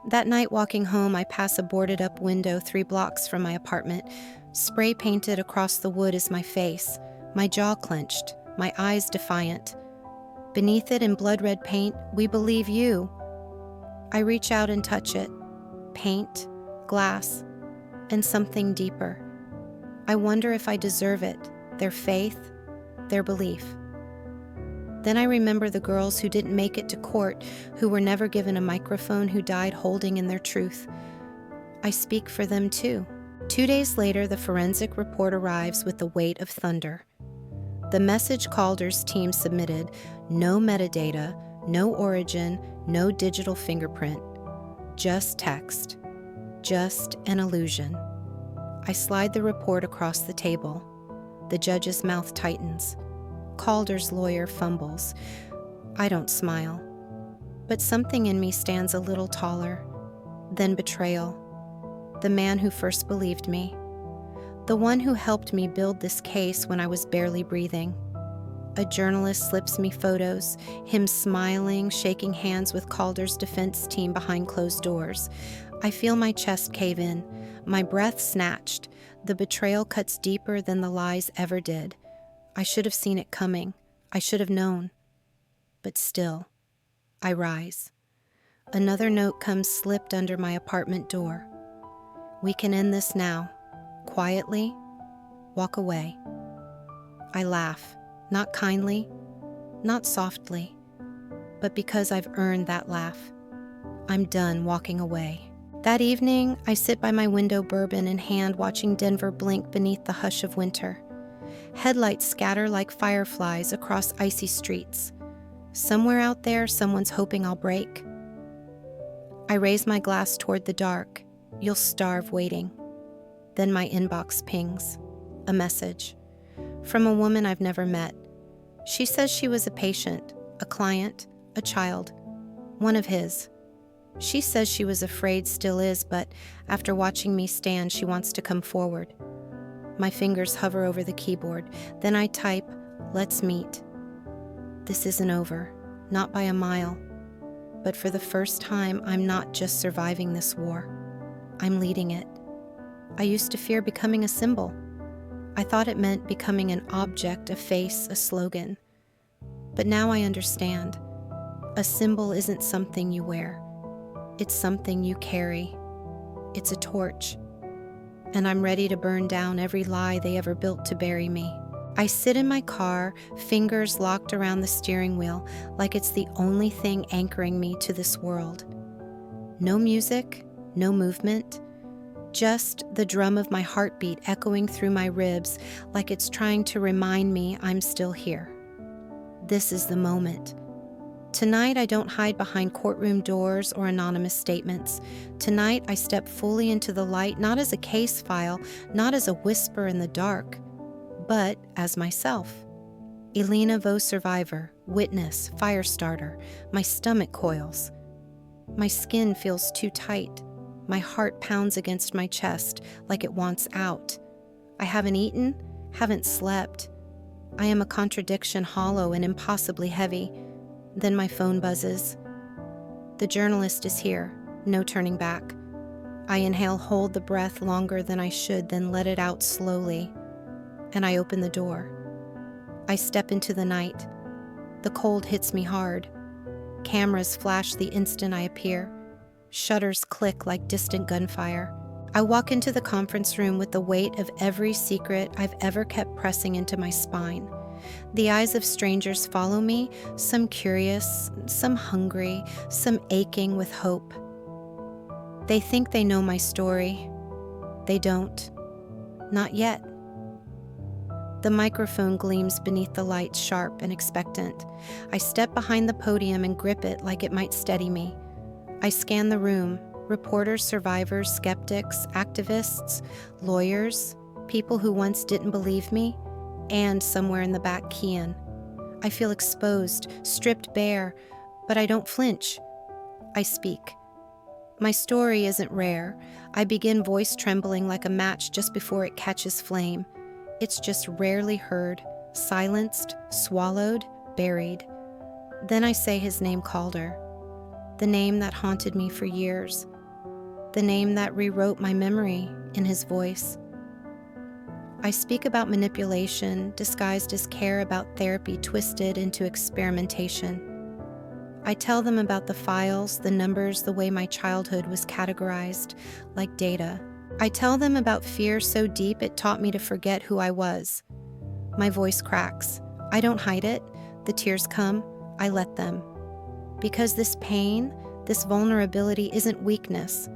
That night walking home, I pass a boarded-up window 3 blocks from my apartment. Spray painted across the wood is my face, my jaw clenched, my eyes defiant. Beneath it in blood-red paint, "We believe you." I reach out and touch it. Paint, glass, and something deeper. I wonder if I deserve it, their faith, their belief. Then I remember the girls who didn't make it to court, who were never given a microphone, who died holding in their truth. I speak for them too. 2 days later, the forensic report arrives with the weight of thunder. The message Calder's team submitted: no metadata, no origin, no digital fingerprint. Just text. Just an illusion. I slide the report across the table. The judge's mouth tightens. Calder's lawyer fumbles. I don't smile. But something in me stands a little taller. Then betrayal. The man who first believed me. The one who helped me build this case when I was barely breathing. A journalist slips me photos, him smiling, shaking hands with Calder's defense team behind closed doors. I feel my chest cave in, my breath snatched. The betrayal cuts deeper than the lies ever did. I should have seen it coming. I should have known. But still, I rise. Another note comes slipped under my apartment door. We can end this now. Quietly, walk away. I laugh, not kindly, not softly, but because I've earned that laugh. I'm done walking away. That evening, I sit by my window, bourbon in hand, watching Denver blink beneath the hush of winter. Headlights scatter like fireflies across icy streets. Somewhere out there, someone's hoping I'll break. I raise my glass toward the dark. You'll starve waiting. Then my inbox pings. A message. From a woman I've never met. She says she was a patient, a client, a child. One of his. She says she was afraid, still is, but after watching me stand, she wants to come forward. My fingers hover over the keyboard. Then I type, "Let's meet." This isn't over, not by a mile. But for the first time, I'm not just surviving this war. I'm leading it. I used to fear becoming a symbol. I thought it meant becoming an object, a face, a slogan. But now I understand. A symbol isn't something you wear. It's something you carry. It's a torch. And I'm ready to burn down every lie they ever built to bury me. I sit in my car, fingers locked around the steering wheel, like it's the only thing anchoring me to this world. No music, no movement, just the drum of my heartbeat echoing through my ribs like it's trying to remind me I'm still here. This is the moment. Tonight, I don't hide behind courtroom doors or anonymous statements. Tonight, I step fully into the light, not as a case file, not as a whisper in the dark, but as myself. Elena Vo survivor, witness, fire starter. My stomach coils. My skin feels too tight. My heart pounds against my chest like it wants out. I haven't eaten, haven't slept. I am a contradiction, hollow and impossibly heavy. Then my phone buzzes. The journalist is here, no turning back. I inhale, hold the breath longer than I should, then let it out slowly. And I open the door. I step into the night. The cold hits me hard. Cameras flash the instant I appear. Shutters click like distant gunfire. I walk into the conference room with the weight of every secret I've ever kept pressing into my spine. The eyes of strangers follow me, some curious, some hungry, some aching with hope. They think they know my story. They don't. Not yet. The microphone gleams beneath the lights, sharp and expectant. I step behind the podium and grip it like it might steady me. I scan the room, Reporters, survivors, skeptics, activists, lawyers, people who once didn't believe me, and somewhere in the back, Kian. I feel exposed, stripped bare, but I don't flinch. I speak. My story isn't rare. I begin voice trembling like a match just before it catches flame. It's just rarely heard, silenced, swallowed, buried. Then I say his name, Calder, the name that haunted me for years, the name that rewrote my memory in his voice. I speak about manipulation disguised as care, about therapy twisted into experimentation. I tell them about the files, the numbers, the way my childhood was categorized, like data. I tell them about fear so deep it taught me to forget who I was. My voice cracks. I don't hide it. The tears come. I let them. Because this pain, this vulnerability isn't weakness.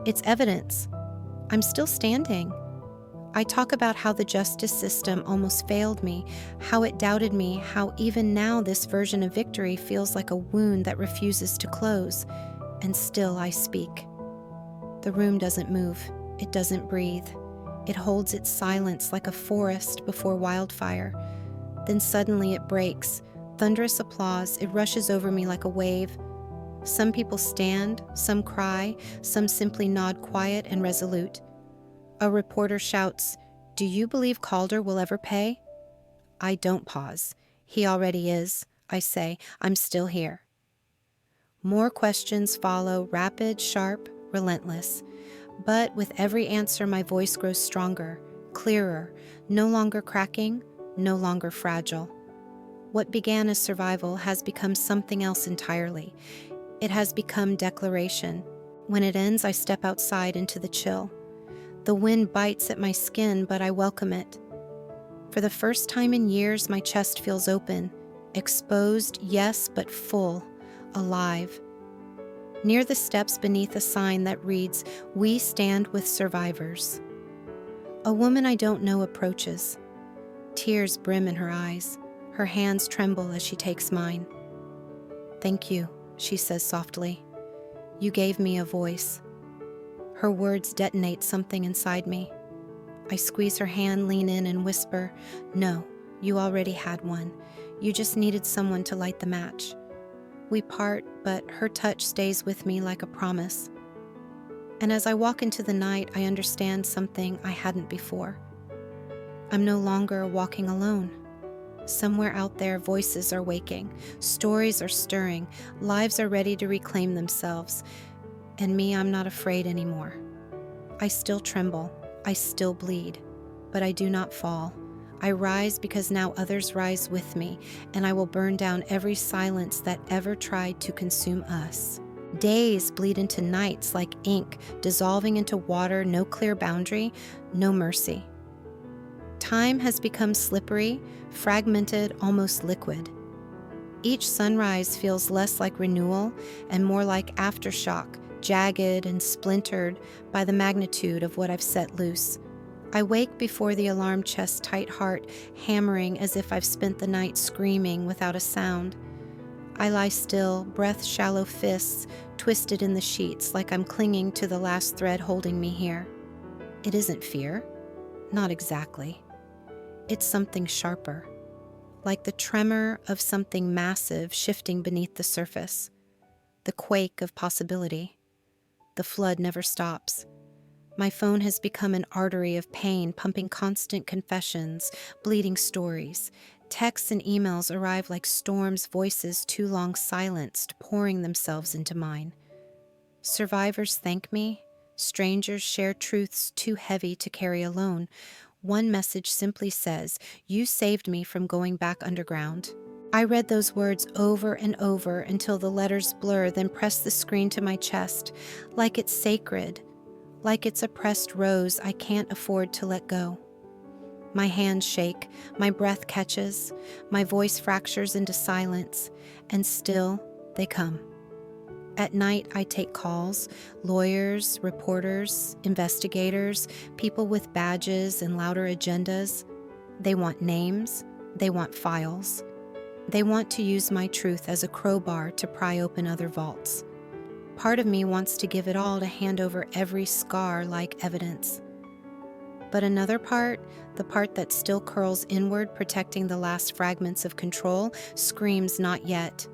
It's evidence. I'm still standing. I talk about how the justice system almost failed me, how it doubted me, how even now this version of victory feels like a wound that refuses to close. And still I speak. The room doesn't move. It doesn't breathe. It holds its silence like a forest before wildfire. Then suddenly it breaks. Thunderous applause. It rushes over me like a wave. Some people stand, some cry, some simply nod quiet and resolute. A reporter shouts, "Do you believe Calder will ever pay?" I don't pause. He already is. I say, I'm still here. More questions follow, rapid, sharp, relentless. But with every answer, my voice grows stronger, clearer, no longer cracking, no longer fragile. What began as survival has become something else entirely. It has become declaration. When it ends, I step outside into the chill. The wind bites at my skin, but I welcome it. For the first time in years, my chest feels open, exposed, yes, but full, alive. Near the steps beneath a sign that reads, "We stand with survivors." A woman I don't know approaches. Tears brim in her eyes. Her hands tremble as she takes mine. "Thank you," she says softly. "You gave me a voice." Her words detonate something inside me. I squeeze her hand, lean in, and whisper, "No, you already had one. You just needed someone to light the match." We part, but her touch stays with me like a promise. And as I walk into the night, I understand something I hadn't before. I'm no longer walking alone. Somewhere out there, voices are waking, stories are stirring, lives are ready to reclaim themselves. And me, I'm not afraid anymore. I still tremble, I still bleed, but I do not fall. I rise because now others rise with me, and I will burn down every silence that ever tried to consume us. Days bleed into nights like ink, dissolving into water, no clear boundary, no mercy. Time has become slippery, fragmented, almost liquid. Each sunrise feels less like renewal and more like aftershock, jagged and splintered by the magnitude of what I've set loose. I wake before the alarm chest tight heart hammering as if I've spent the night screaming without a sound. I lie still, breath shallow fists twisted in the sheets like I'm clinging to the last thread holding me here. It isn't fear. Not exactly. It's something sharper, like the tremor of something massive shifting beneath the surface, the quake of possibility. The flood never stops. My phone has become an artery of pain, pumping constant confessions, bleeding stories. Texts and emails arrive like storms, voices too long silenced, pouring themselves into mine. Survivors thank me. Strangers share truths too heavy to carry alone. One message simply says, "You saved me from going back underground." I read those words over and over until the letters blur, then press the screen to my chest, like it's sacred, like it's a pressed rose I can't afford to let go. My hands shake, my breath catches, my voice fractures into silence, and still they come. At night, I take calls, lawyers, reporters, investigators, people with badges and louder agendas. They want names, they want files. They want to use my truth as a crowbar to pry open other vaults. Part of me wants to give it all to hand over every scar like evidence. But another part, the part that still curls inward, protecting the last fragments of control, screams not yet.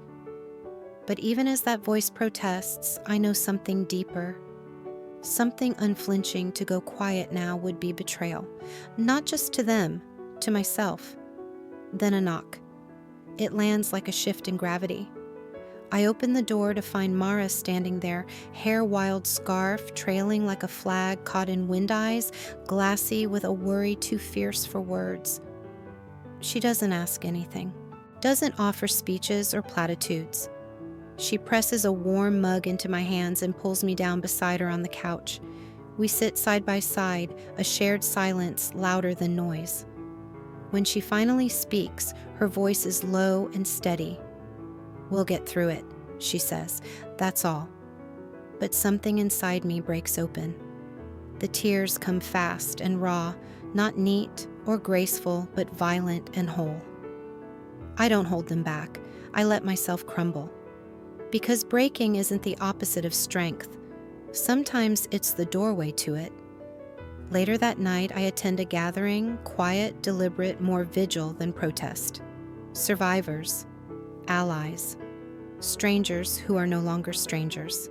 But even as that voice protests, I know something deeper. Something unflinching to go quiet now would be betrayal. Not just to them, to myself. Then a knock. It lands like a shift in gravity. I open the door to find Mara standing there, hair wild scarf trailing like a flag caught in wind eyes, glassy with a worry too fierce for words. She doesn't ask anything, doesn't offer speeches or platitudes. She presses a warm mug into my hands and pulls me down beside her on the couch. We sit side by side, a shared silence louder than noise. When she finally speaks, her voice is low and steady. "We'll get through it," she says. "That's all." But something inside me breaks open. The tears come fast and raw, not neat or graceful, but violent and whole. I don't hold them back. I let myself crumble. Because breaking isn't the opposite of strength. Sometimes it's the doorway to it. Later that night, I attend a gathering, quiet, deliberate, more vigil than protest. Survivors, allies, strangers who are no longer strangers.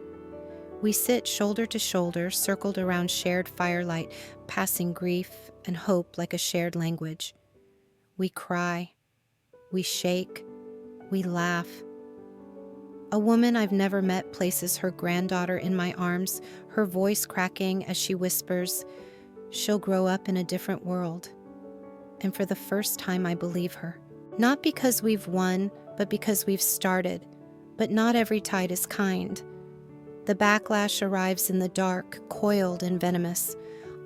We sit shoulder to shoulder, circled around shared firelight, passing grief and hope like a shared language. We cry, we shake, we laugh. A woman I've never met places her granddaughter in my arms, her voice cracking as she whispers, "She'll grow up in a different world." And for the first time, I believe her. Not because we've won, but because we've started. But not every tide is kind. The backlash arrives in the dark, coiled and venomous.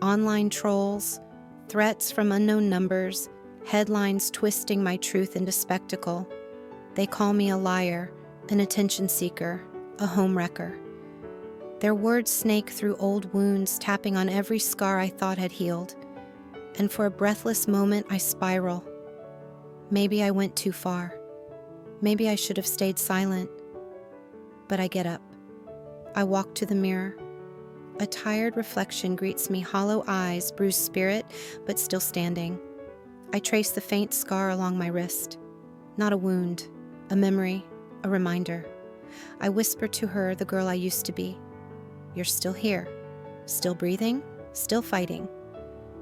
Online trolls, threats from unknown numbers, headlines twisting my truth into spectacle. They call me a liar, an attention seeker, a homewrecker. Their words snake through old wounds, tapping on every scar I thought had healed. And for a breathless moment, I spiral. Maybe I went too far. Maybe I should have stayed silent. But I get up. I walk to the mirror. A tired reflection greets me, hollow eyes, bruised spirit, but still standing. I trace the faint scar along my wrist. Not a wound, a memory, a reminder. I whisper to her, the girl I used to be. "You're still here, still breathing, still fighting."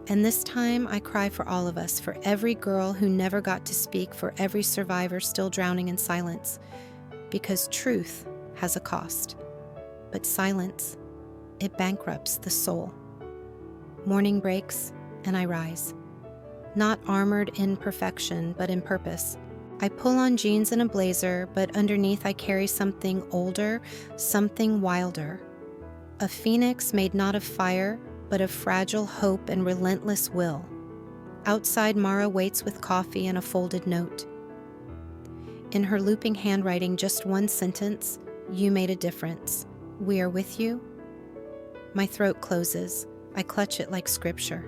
And this time I cry for all of us, for every girl who never got to speak, for every survivor still drowning in silence. Because truth has a cost. But silence, it bankrupts the soul. Morning breaks, and I rise. Not armored in perfection, but in purpose. I pull on jeans and a blazer, but underneath I carry something older, something wilder. A phoenix made not of fire, but of fragile hope and relentless will. Outside, Mara waits with coffee and a folded note. In her looping handwriting, just one sentence, "You made a difference. We are with you." My throat closes. I clutch it like scripture.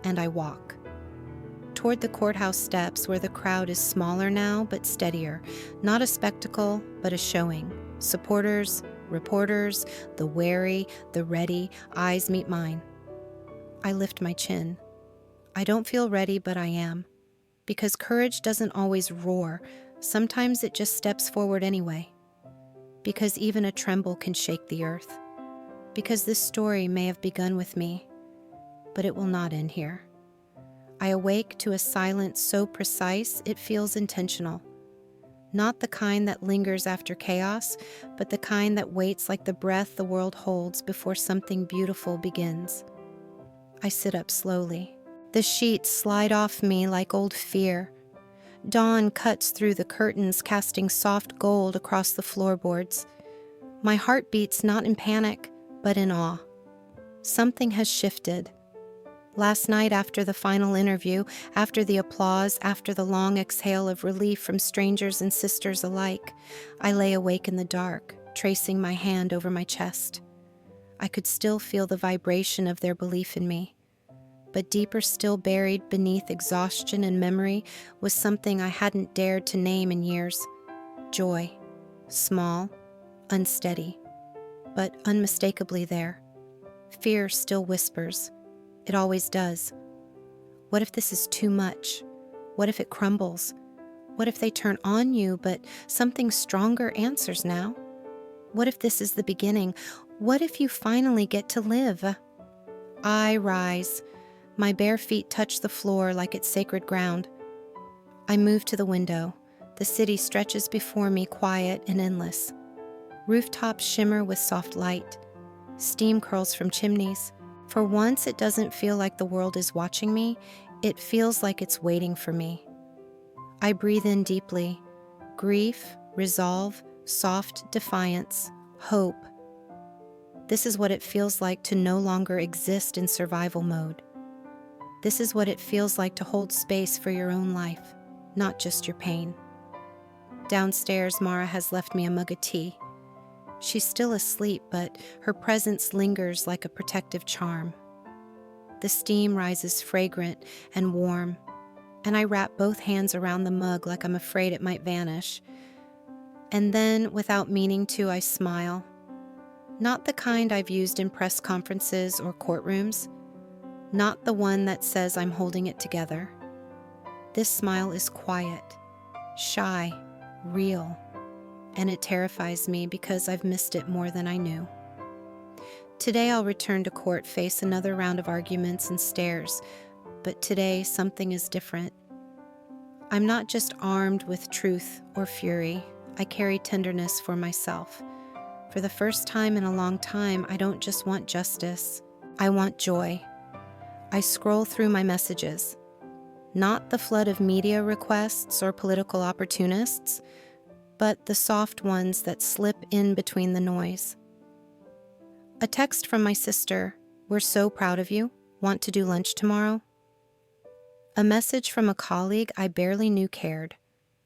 And I walk. Toward the courthouse steps, where the crowd is smaller now, but steadier. Not a spectacle, but a showing. Supporters, reporters, the wary, the ready, eyes meet mine. I lift my chin. I don't feel ready, but I am. Because courage doesn't always roar. Sometimes it just steps forward anyway. Because even a tremble can shake the earth. Because this story may have begun with me, but it will not end here. I awake to a silence so precise it feels intentional. Not the kind that lingers after chaos, but the kind that waits like the breath the world holds before something beautiful begins. I sit up slowly. The sheets slide off me like old fear. Dawn cuts through the curtains, casting soft gold across the floorboards. My heart beats not in panic, but in awe. Something has shifted. Last night, after the final interview, after the applause, after the long exhale of relief from strangers and sisters alike, I lay awake in the dark, tracing my hand over my chest. I could still feel the vibration of their belief in me. But deeper still, buried beneath exhaustion and memory, was something I hadn't dared to name in years. Joy. Small, unsteady, but unmistakably there. Fear still whispers. It always does. What if this is too much? What if it crumbles? What if they turn on you, but something stronger answers now? What if this is the beginning? What if you finally get to live? I rise. My bare feet touch the floor like it's sacred ground. I move to the window. The city stretches before me, quiet and endless. Rooftops shimmer with soft light. Steam curls from chimneys. For once, it doesn't feel like the world is watching me. It feels like it's waiting for me. I breathe in deeply. Grief, resolve, soft defiance, hope. This is what it feels like to no longer exist in survival mode. This is what it feels like to hold space for your own life, not just your pain. Downstairs, Mara has left me a mug of tea. She's still asleep, but her presence lingers like a protective charm. The steam rises fragrant and warm, and I wrap both hands around the mug like I'm afraid it might vanish. And then, without meaning to, I smile. Not the kind I've used in press conferences or courtrooms. Not the one that says I'm holding it together. This smile is quiet, shy, real, and it terrifies me because I've missed it more than I knew. Today I'll return to court, face another round of arguments and stares, but today something is different. I'm not just armed with truth or fury. I carry tenderness for myself. For the first time in a long time, I don't just want justice. I want joy. I scroll through my messages. Not the flood of media requests or political opportunists, but the soft ones that slip in between the noise. A text from my sister, "We're so proud of you. Want to do lunch tomorrow?" A message from a colleague I barely knew cared.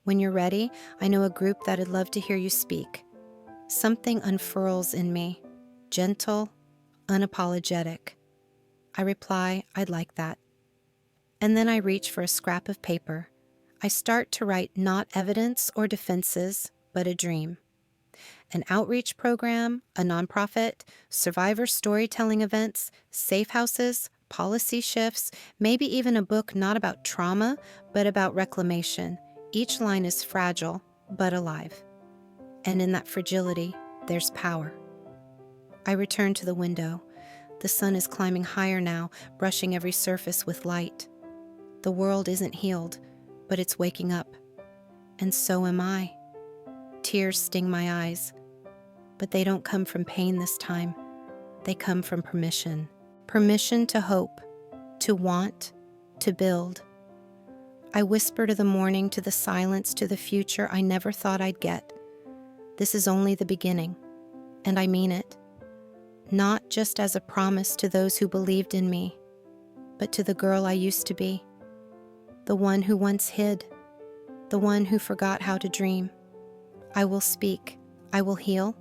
"When you're ready, I know a group that'd love to hear you speak." Something unfurls in me, gentle, unapologetic. I reply, "I'd like that." And then I reach for a scrap of paper. I start to write not evidence or defenses, but a dream. An outreach program, a nonprofit, survivor storytelling events, safe houses, policy shifts, maybe even a book not about trauma, but about reclamation. Each line is fragile, but alive. And in that fragility, there's power. I return to the window. The sun is climbing higher now, brushing every surface with light. The world isn't healed, but it's waking up. And so am I. Tears sting my eyes, but they don't come from pain this time. They come from permission. Permission to hope, to want, to build. I whisper to the morning, to the silence, to the future I never thought I'd get. This is only the beginning, and I mean it. Not just as a promise to those who believed in me, but to the girl I used to be. The one who once hid, the one who forgot how to dream. I will speak, I will heal,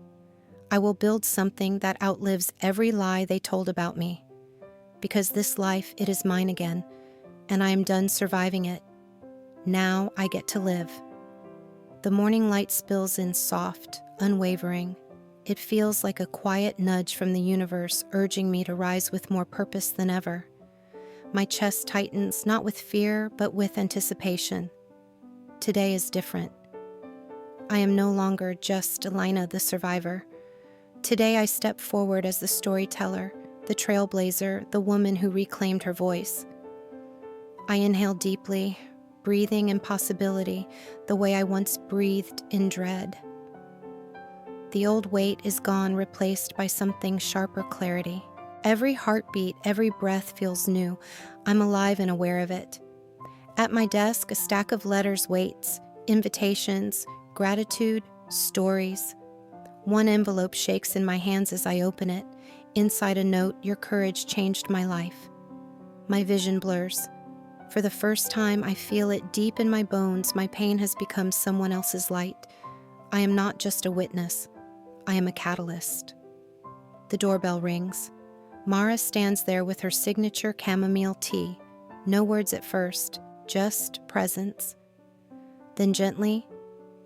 I will build something that outlives every lie they told about me. Because this life, it is mine again, and I am done surviving it. Now I get to live. The morning light spills in soft, unwavering. It feels like a quiet nudge from the universe urging me to rise with more purpose than ever. My chest tightens, not with fear, but with anticipation. Today is different. I am no longer just Elena the survivor. Today I step forward as the storyteller, the trailblazer, the woman who reclaimed her voice. I inhale deeply, breathing in possibility, the way I once breathed in dread. The old weight is gone, replaced by something sharper clarity. Every heartbeat, every breath feels new. I'm alive and aware of it. At my desk, a stack of letters waits, invitations, gratitude, stories. One envelope shakes in my hands as I open it. Inside a note, "Your courage changed my life." My vision blurs. For the first time, I feel it deep in my bones. My pain has become someone else's light. I am not just a witness. I am a catalyst. The doorbell rings. Mara stands there with her signature chamomile tea. No words at first, just presence. Then gently,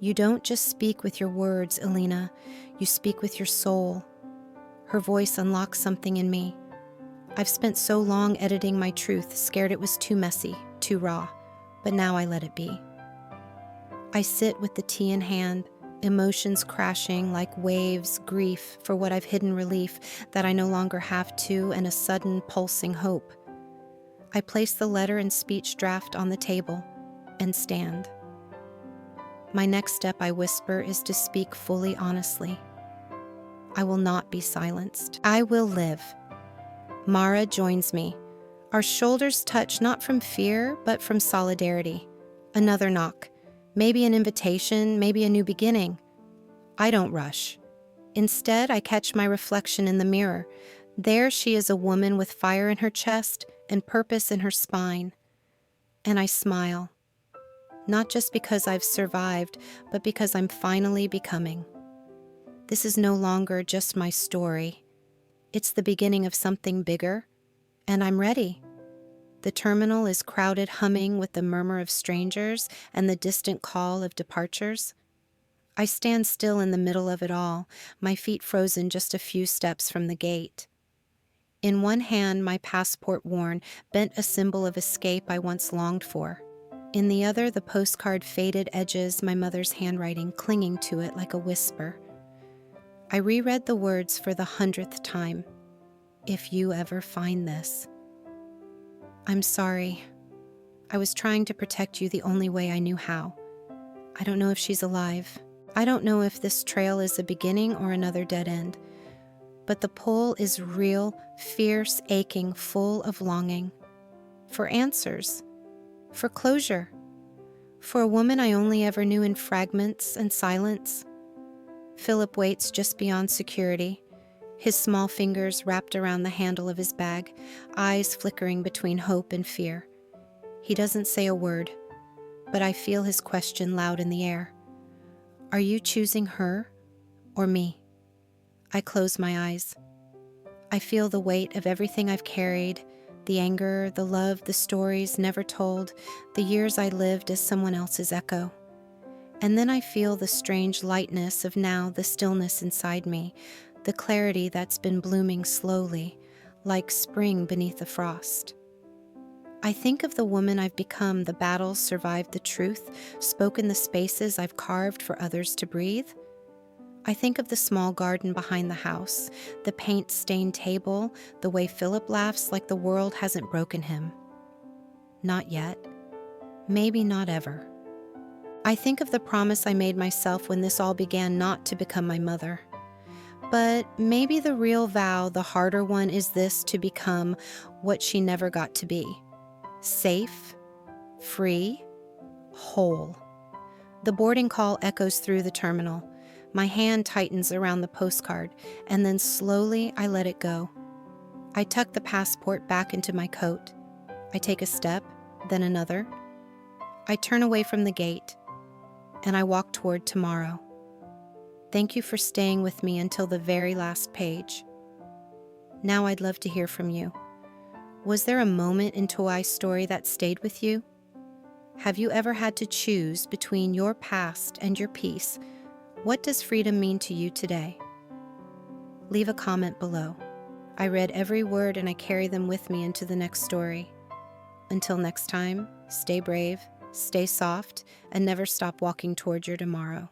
"You don't just speak with your words, Elena. You speak with your soul." Her voice unlocks something in me. I've spent so long editing my truth, scared it was too messy, too raw, but now I let it be. I sit with the tea in hand, emotions crashing like waves, grief for what I've hidden, relief that I no longer have to, and a sudden pulsing hope. I place the letter and speech draft on the table and stand. My next step, I whisper, is to speak fully, honestly. I will not be silenced. I will live. Mara joins me. Our shoulders touch not from fear, but from solidarity. Another knock. Maybe an invitation, maybe a new beginning. I don't rush. Instead, I catch my reflection in the mirror. There she is, a woman with fire in her chest and purpose in her spine. And I smile. Not just because I've survived, but because I'm finally becoming. This is no longer just my story. It's the beginning of something bigger, and I'm ready. The terminal is crowded, humming with the murmur of strangers and the distant call of departures. I stand still in the middle of it all, my feet frozen just a few steps from the gate. In one hand, my passport worn, bent, a symbol of escape I once longed for. In the other, the postcard, faded edges, my mother's handwriting clinging to it like a whisper. I reread the words for the 100th time. If you ever find this. I'm sorry. I was trying to protect you the only way I knew how. I don't know if she's alive. I don't know if this trail is a beginning or another dead end. But the pull is real, fierce, aching, full of longing. For answers. For closure. For a woman I only ever knew in fragments and silence. Philip waits just beyond security, his small fingers wrapped around the handle of his bag, eyes flickering between hope and fear. He doesn't say a word, but I feel his question loud in the air. Are you choosing her or me? I close my eyes. I feel the weight of everything I've carried, the anger, the love, the stories never told, the years I lived as someone else's echo. And then I feel the strange lightness of now, the stillness inside me, the clarity that's been blooming slowly, like spring beneath the frost. I think of the woman I've become, the battles survived, the truth spoken, the spaces I've carved for others to breathe. I think of the small garden behind the house, the paint-stained table, the way Philip laughs like the world hasn't broken him. Not yet. Maybe not ever. I think of the promise I made myself when this all began, not to become my mother. But maybe the real vow, the harder one, is this: to become what she never got to be. Safe, free, whole. The boarding call echoes through the terminal. My hand tightens around the postcard, and then slowly I let it go. I tuck the passport back into my coat. I take a step, then another. I turn away from the gate, and I walk toward tomorrow. Thank you for staying with me until the very last page. Now I'd love to hear from you. Was there a moment in Toai's story that stayed with you? Have you ever had to choose between your past and your peace? What does freedom mean to you today? Leave a comment below. I read every word and I carry them with me into the next story. Until next time, stay brave, stay soft, and never stop walking toward your tomorrow.